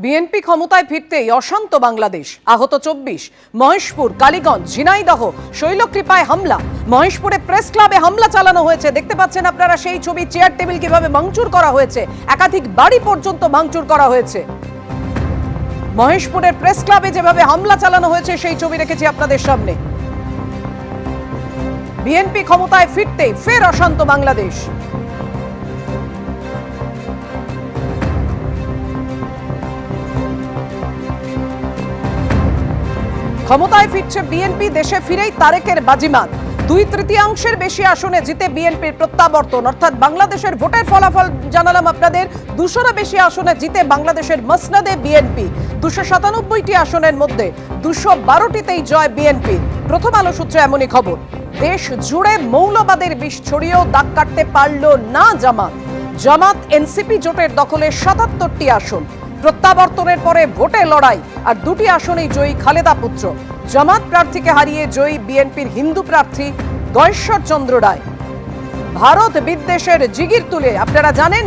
BNP ক্ষমতায় ফিরতেই অশান্ত বাংলাদেশ। আহত 24। মহেশপুর, কালীগঞ্জ, ঝিনাইদহ শৈলকৃপায় হামলা। মহেশপুরে প্রেস ক্লাবে হামলা চালানো হয়েছে। দেখতে পাচ্ছেন আপনারা সেই ছবি। চেয়ার টেবিল কিভাবে ভাঙচুর করা হয়েছে, একাধিক বাড়ি পর্যন্ত ভাঙচুর করা হয়েছে। মহেশপুরের প্রেস ক্লাবে যেভাবে হামলা চালানো হয়েছে সেই ছবি রেখেছি আপনাদের সামনে। বিএনপি ক্ষমতায় ফিরতেই ফের অশান্ত বাংলাদেশ। ক্ষমতায় ফিরছে বিএনপি। দেশে ফিরেই তারেকের বাজিমাত। 2/3 বেশি আসনে জিতে বিএনপির প্রত্যাবর্তন, অর্থাৎ বাংলাদেশের ভোটের ফলাফল জানালাম আপনাদের। 200-র বেশি আসনে জিতে বাংলাদেশের মসনদে বিএনপি। 297টি আসনের মধ্যে 212টিতেই জয় বিএনপি। প্রথম আলো সূত্রে এমনই খবর। দেশ জুড়ে মৌলবাদের বিষ ছড়িয়েও দাগ কাটতে পারল না জামাত। জামাত এনসিপি জোটের দখলে 77টি আসন। প্রত্যাবর্তনের পরে ভোটে লড়াই, আর 2টি আসনেই জয়ী খালেদা পুত্র। জামাত প্রার্থীকে হারিয়ে জয়ী বিএনপির হিন্দু প্রার্থী গয়েশ্বর চন্দ্র রায়। ভারত বিদ্বেষের জিগির তুলে আপনারা জানেন,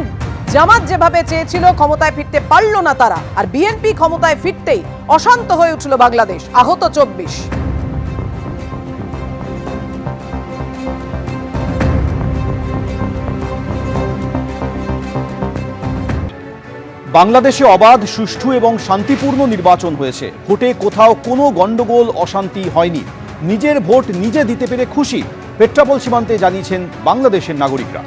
জামাত যেভাবে চেয়েছিল ক্ষমতায় ফিরতে পারল না তারা, আর বিএনপি ক্ষমতায় ফিরতেই অশান্ত হয়ে উঠল বাংলাদেশ। আহত 24। বাংলাদেশে অবাধ, সুষ্ঠু এবং শান্তিপূর্ণ নির্বাচন হয়েছে। ভোটে কোথাও কোনো গন্ডগোল, অশান্তি হয়নি। নিজের ভোট নিজে দিতে পেরে খুশি, পেট্রাপোল সীমান্তে জানিয়েছেন বাংলাদেশের নাগরিকরা।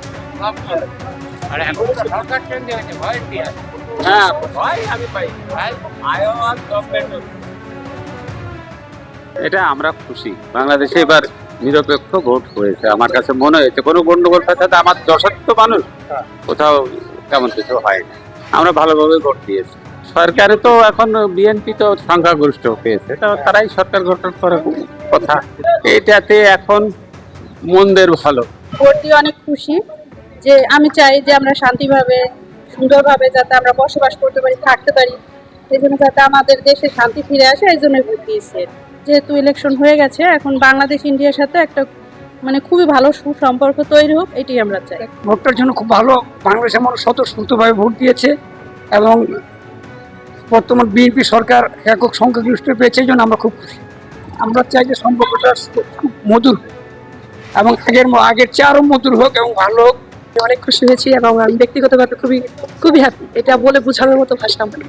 এটা আমরা খুশি। বাংলাদেশে এবার নিরপেক্ষ ভোট হয়েছে। আমার কাছে মনে হয়েছে কোনো গন্ডগোল থাকতে আমার যথার্থ মানুষ কোথাও তেমন কিছু হয়নি। আমরা ভালোভাবে ভোট দিয়েছি। সরকারে তো এখন বিএনপি তো সংখ্যাগরিষ্ঠ পেয়েছে, তো তারাই সরকার গঠন করার কথা। এটাতে এখন মন্দের ভালো। ভোট দিয়ে অনেক খুশি। যে আমি চাই যে আমরা শান্তিভাবে, সুন্দরভাবে যাতে আমরা বসবাস করতে পারি, থাকতে পারি। এই জন্য যাতে আমাদের দেশে শান্তি ফিরে আসে, এই জন্য ভোট দিয়েছে। যেহেতু ইলেকশন হয়ে গেছে, এখন বাংলাদেশ ইন্ডিয়ার সাথে একটা খুবই ভালো সুসম্পর্ক তৈরি হোক, এটাই আমরা চাই। ভোটটার জন্য খুব ভালো। বাংলাদেশের মানুষ স্বতঃস্ফূর্তভাবে ভোট দিয়েছে এবং বর্তমান বিএনপি সরকার একক সংখ্যাগরিষ্ঠ পেয়েছে, এই জন্য আমরা খুব খুশি। আমরা চাই যে সম্পর্কটা খুব মধুর এবং আগের চেয়ে আরও মধুর হোক এবং ভালো হোক। অনেক খুশি হয়েছি এবং আমি ব্যক্তিগতভাবে খুবই হ্যাপি। এটা বলে বোঝানোর মতো ভাষা আমার।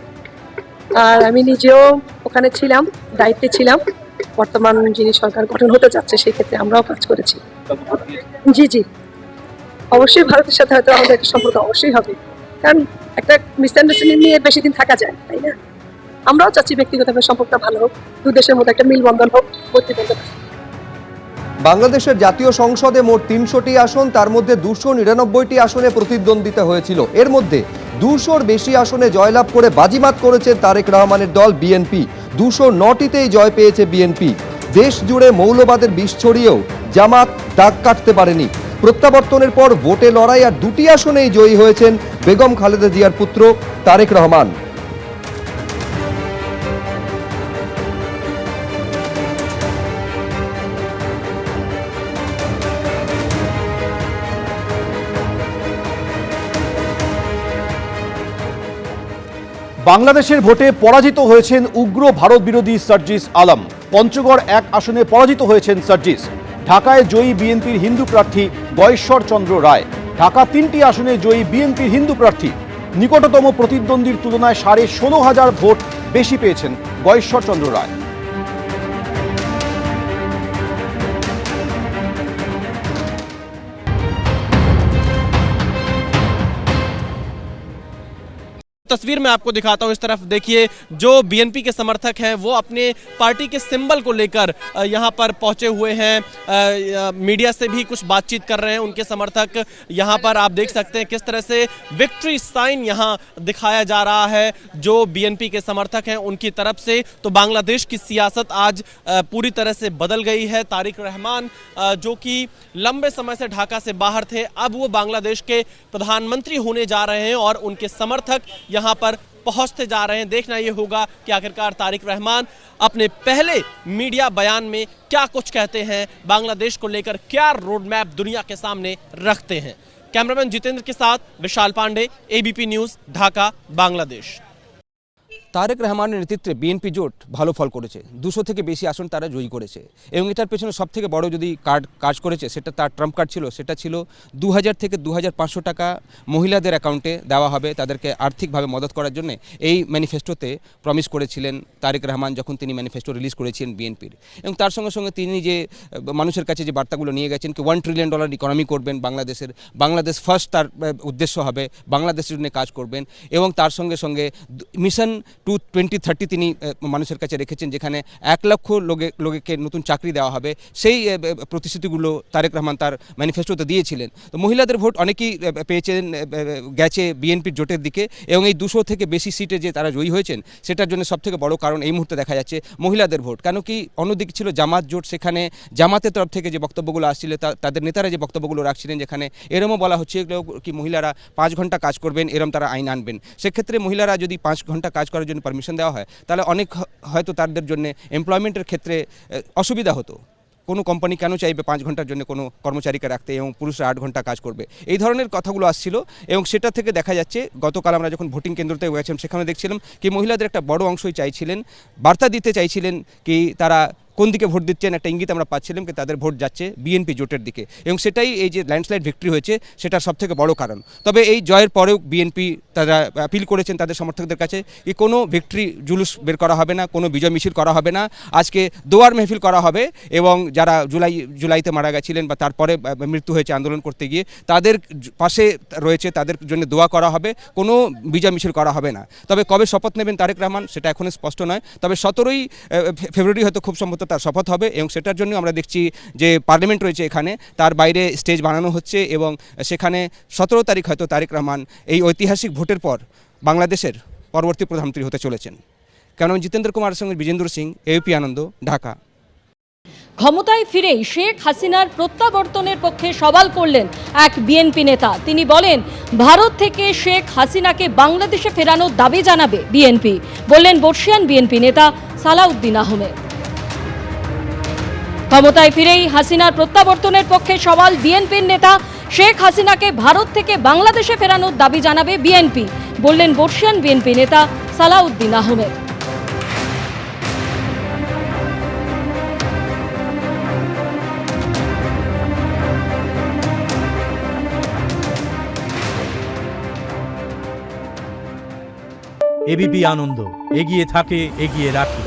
আর আমি নিজেও ওখানে ছিলাম, দায়িত্বে ছিলাম। বর্তমান যিনি সরকার গঠন হতে যাচ্ছে, সেই ক্ষেত্রে আমরাও কাজ করেছি। জি, অবশ্যই ভারতের সাথে হয়তো আমাদের একটা সম্পর্ক অবশ্যই হবে, কারণ একটা মিসআন্ডারস্ট্যান্ডিং নিয়ে বেশি দিন থাকা যায়, তাই না? আমরাও চাচ্ছি ব্যক্তিগতভাবে সম্পর্কটা ভালো হোক, দুই দেশের মধ্যে একটা মিলবন্ধন হোক, প্রতিবন্ধক। বাংলাদেশের জাতীয় সংসদে মোট 300টি আসন, তার মধ্যে 299টি আসনে প্রতিদ্বন্দ্বিতা হয়েছিল। এর মধ্যে 200-র বেশি আসনে জয়লাভ করে বাজিমাত করেছে তারেক রহমানের দল বিএনপি। 209টিতেই জয় পেয়েছে বিএনপি। দেশ জুড়ে মৌলবাদের বিষ ছড়িয়েও জামাত দাগ কাটতে পারেনি। প্রত্যাবর্তনের পর ভোটে লড়াই, আর 2টি আসনেই জয়ী হয়েছেন বেগম খালেদা জিয়ার পুত্র তারেক রহমান। বাংলাদেশের ভোটে পরাজিত হয়েছেন উগ্র ভারত বিরোধী সার্জিস আলম। পঞ্চগড় 1 আসনে পরাজিত হয়েছেন সার্জিস। ঢাকায় জয়ী বিএনপির হিন্দু প্রার্থী গয়েশ্বর চন্দ্র রায়। ঢাকা 3টি আসনে জয়ী বিএনপির হিন্দু প্রার্থী। নিকটতম প্রতিদ্বন্দ্বীর তুলনায় 16,500 ভোট বেশি পেয়েছেন গয়েশ্বর চন্দ্র রায়। तस्वीर में आपको दिखाता हूं। इस तरफ देखिए, जो बीएनपी के समर्थक हैं वो अपने पार्टी के सिंबल को लेकर यहां पर पहुंचे हुए हैं। मीडिया से भी कुछ बातचीत कर रहे हैं उनके समर्थक। यहां पर आप देख सकते हैं किस तरह से विक्ट्री साइन यहां दिखाया जा रहा है जो बीएनपी के समर्थक हैं उनकी तरफ से। तो बांग्लादेश की सियासत आज पूरी तरह से बदल गई है। तारिक रहमान जो कि लंबे समय से ढाका से बाहर थे, अब वो बांग्लादेश के प्रधानमंत्री होने जा रहे हैं और उनके समर्थक यहां पर पहुंचते जा रहे हैं। देखना यह होगा कि आखिरकार तारिक रहमान अपने पहले मीडिया बयान में क्या कुछ कहते हैं, बांग्लादेश को लेकर क्या रोड मैप दुनिया के सामने रखते हैं। कैमरामैन जितेंद्र के साथ विशाल पांडे, एबीपी न्यूज, ढाका, बांग्लादेश। তারেক রহমানের নেতৃত্বে বিএনপি জোট ভালো ফল করেছে, 200 থেকে বেশি আসন তারা জয়ী করেছে এবং এটার পেছনে সবথেকে বড় যদি কাজ করেছে সেটা তার ট্রাম্প কার্ড ছিল, সেটা ছিল 2000 থেকে 2500 টাকা মহিলাদের অ্যাকাউন্টে দেওয়া হবে তাদেরকে আর্থিকভাবে মদত করার জন্য। এই ম্যানিফেস্টোতে প্রমিস করেছিলেন তারেক রহমান যখন তিনি ম্যানিফেস্টো রিলিজ করেছিলেন বিএনপির, এবং তার সঙ্গে সঙ্গে তিনি যে মানুষের কাছে যে বার্তাগুলো নিয়ে গেছেন কি $1 ট্রিলিয়ন ইকোনমি করবেন বাংলাদেশ ফার্স্ট তার উদ্দেশ্য হবে, বাংলাদেশের জন্য কাজ করবেন, এবং তার সঙ্গে সঙ্গে মিশন টু 2030 তিনি মানুষের কাছে রেখেছেন যেখানে 1 লক্ষ লোককে নতুন চাকরি দেওয়া হবে। সেই প্রতিশ্রুতিগুলো তারেক রহমান তার ম্যানিফেস্টোতে দিয়েছিলেন। তো মহিলাদের ভোট অনেকেই পেয়েছেন, গেছে বিএনপির জোটের দিকে, এবং এই 200 থেকে বেশি সিটে যে তারা জয়ী হয়েছেন সেটার জন্য সবথেকে বড় কারণ এই মুহূর্তে দেখা যাচ্ছে মহিলাদের ভোট। কেন কি অন্যদিকে ছিল জামাত জোট, সেখানে জামাতের তরফ থেকে যে বক্তব্যগুলো আসছিল তাদের নেতারা যে বক্তব্যগুলো রাখছিলেন যেখানে এরমও বলা হচ্ছে কি মহিলারা 5 ঘন্টা কাজ করবেন, এরম তারা আইন আনবেন। সেক্ষেত্রে মহিলারা যদি 5 ঘন্টা কাজ করার জন্য পারমিশন দেওয়া হয় তাহলে অনেক হয়তো তাদের জন্য এমপ্লয়মেন্টের ক্ষেত্রে অসুবিধা হতো। কোনো কোম্পানি কেন চাইবে 5 ঘন্টার জন্য কোনো কর্মচারীকে রাখতে এবং পুরুষরা 8 ঘন্টা কাজ করবে, এই ধরনের কথাগুলো আসছিল। এবং সেটা থেকে দেখা যাচ্ছে গতকাল আমরা যখন ভোটিং কেন্দ্রতে গেছিলাম সেখানে দেখছিলাম কি মহিলাদের একটা বড় অংশই চাইছিলেন, বার্তা দিতে চাইছিলেন কি তারা কোন দিকে ভোট দিচ্ছেন, একটা ইঙ্গিত আমরা পাচ্ছিলাম কি তাদের ভোট যাচ্ছে বিএনপি জোটের দিকে, এবং সেটাই এই যে ল্যান্ডস্লাইড ভিক্টরি হয়েছে সেটার সবথেকে বড় কারণ। তবে এই জয়ের পরেও বিএনপি তারা আপিল করেছেন তাদের সমর্থকদের কাছে কি কোনো ভিক্টরি জুলুস বের করা হবে না, কোনো বিজয় মিছিল করা হবে না, আজকে দোয়ার মেহফিল করা হবে, এবং যারা জুলাইতে মারা গেছিলেন বা তারপরে মৃত্যু হয়েছে আন্দোলন করতে গিয়ে তাদের পাশে রয়েছে, তাদের জন্য দোয়া করা হবে, কোনো বিজয় মিছিল করা হবে না। তবে কবে শপথ নেবেন তারেক রহমান সেটা এখনও স্পষ্ট নয়, তবে 17ই ফেব্রুয়ারি হয়তো খুব সম্ভবত তার শপথ হবে, এবং সেটার জন্য আমরা দেখছি যে পার্লামেন্ট রয়েছে এখানে, তার বাইরে স্টেজ বানানো হচ্ছে, এবং সেখানে 17 তারিখ হয়তো তারেক রহমান এই ঐতিহাসিক ভোটের পর বাংলাদেশের পরবর্তী প্রধানমন্ত্রী হতে চলেছেন। কেন জিতেন্দ্র কুমারের সঙ্গে বিজেন্দ্র সিং, এবিপি আনন্দ, ঢাকা। ক্ষমতায় ফিরেই শেখ হাসিনার প্রত্যাবর্তনের পক্ষে সওয়াল করলেন এক বিএনপি নেতা। তিনি বলেন ভারত থেকে শেখ হাসিনাকে বাংলাদেশে ফেরানোর দাবি জানাবে বিএনপি, বললেন বর্ষিয়ান বিএনপি নেতা সালাউদ্দিন আহমেদ। ক্ষমতায় ফিরেই হাসিনার প্রত্যাবর্তনের পক্ষে সওয়াল বিএনপির নেতা, শেখ হাসিনাকে ভারত থেকে বাংলাদেশে ফেরানোর দাবি জানাবে বিএনপি, বললেন বর্ষিয়ান বিএনপি নেতা সালাউদ্দিন আহমেদ। এবিপি আনন্দ, এগিয়ে থাকে, এগিয়ে রাখে।